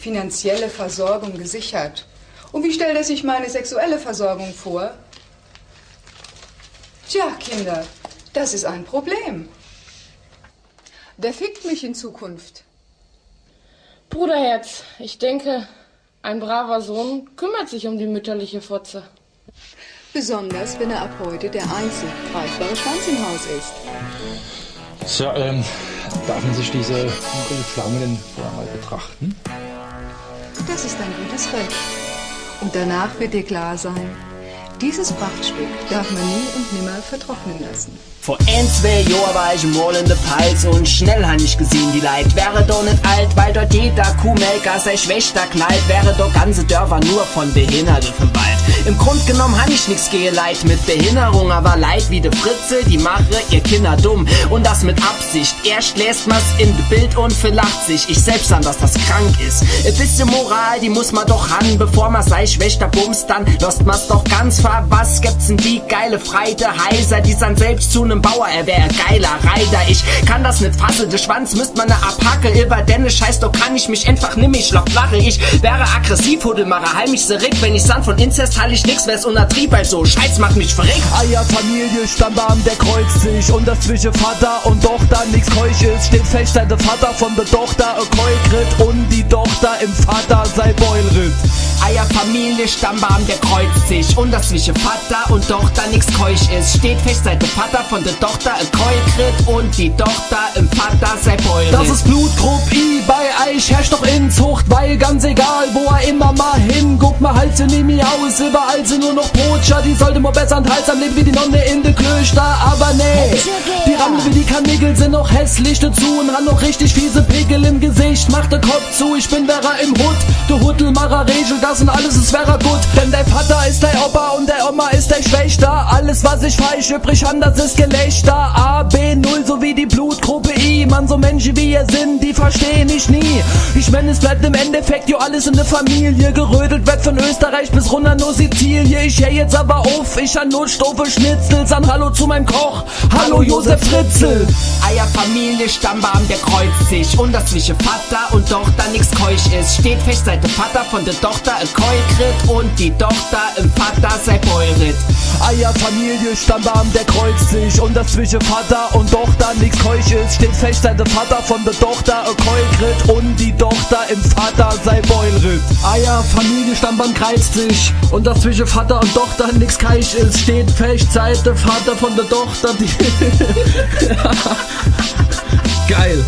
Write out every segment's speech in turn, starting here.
finanzielle Versorgung gesichert. Und wie stellt er sich meine sexuelle Versorgung vor? Tja, Kinder, das ist ein Problem. Wer fickt mich in Zukunft? Bruderherz, ich denke, ein braver Sohn kümmert sich um die mütterliche Fotze. Besonders, wenn er ab heute der einzig greifbare Schwanz im Haus ist. So, darf man sich diese dunkle Pflaume denn vorher mal betrachten? Das ist ein gutes Recht. Und danach wird dir klar sein, dieses Prachtstück darf man nie und nimmer vertrocknen lassen. Vor 1-2 Jahren war ich mal in der Pals und schnell han ich gesehen, die Leid wäre doch nicht alt, weil dort jeder Kuhmelker sei Schwächter knallt, wäre doch ganze Dörfer nur von Behinderten vom Wald. Im Grund genommen han ich nix Leid mit Behinderung, aber Leid wie de Fritze, die mache ihr Kinder dumm und das mit Absicht. Erst lässt man's in de Bild und verlacht sich, ich selbst an, dass das krank ist. Ein bisschen Moral, die muss man doch han, bevor man sei Schwächter bumst, dann lost man's doch ganz was gibt's denn die geile Freite Heiser, die san selbst zu nem Bauer, er wär geiler Reiter. Ich kann das nicht fassen, de Schwanz müsst man ne abhacke, über denne Scheiß, doch kann ich mich einfach nimm ich lock lache. Ich wäre aggressiv, Hudelmacher, heim mich zurück, wenn ich san von Inzest hall ich nix, wär's untertrieb, weil so Scheiß macht mich verrückt. Familie, Stammbaum, der kreuzt sich und das zwischen Vater und Tochter nix keuch ist, steht fest, der Vater von der Tochter Keukrit und die Tochter im Vater sei Beulrit. Familie, Stammbaum, der kreuzt sich und das zwischen Vater und Tochter nix keuch ist, steht fest, seit der Vater von der Tochter Keukrit und die Tochter im Vater sei Beulrit. Das ist Blutgrupp I, bei Eich herrscht doch Inzucht, weil ganz egal, wo er immer mal hinguckt, mal halt sie nie mehr aus, überall sind nur noch Brotscher, die sollte mal besser an Hals am Leben wie die Nonne in de Klöster, aber nee, die Ramme wie die Kanickel sind noch hässlich dazu und haben noch richtig fiese Pickel im Gesicht, macht der Kopf zu, ich bin derer im Hut, du Huttelmacher regelt das und alles ist wäre gut, denn der Vater ist der Opa und der Oma ist der Schwächter, alles was ich falsch übrig han, das ist Gelächter, A, B, 0 sowie die Blutgruppe I, man so Menschen wie ihr sind, die verstehen ich nie, ich mein es bleibt im Endeffekt jo alles in der Familie, gerödelt wird von Österreich bis runter nur Sizilien, ich hör jetzt aber auf, ich han Notstoffe Schnitzel, san Hallo zu meinem Koch, hallo Josef Fritzl. Familie, Stammbaum, der kreuzt sich und das zwischen Vater und Tochter nix keuch ist, steht fest, seit der Vater von der Tochter Keukrit und die Tochter im Vater sei Beulrit. Familie, Stammbaum, der kreuzt sich und das zwischen Vater und Tochter nix keuch ist, steht fest, seit der Vater von der Tochter Keukrit und die Tochter im Vater sei Beulrit. Familie, Stammbaum kreuzt sich und das zwischen Vater und Tochter nix keuch ist, steht fest, seit der Vater von der Tochter die geil,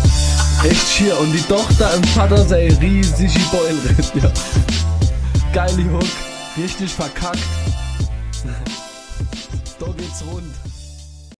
echt schier und die Tochter im Vater sei riesig Beulrit, ja. Geile Hook, richtig verkackt. Da geht's rund.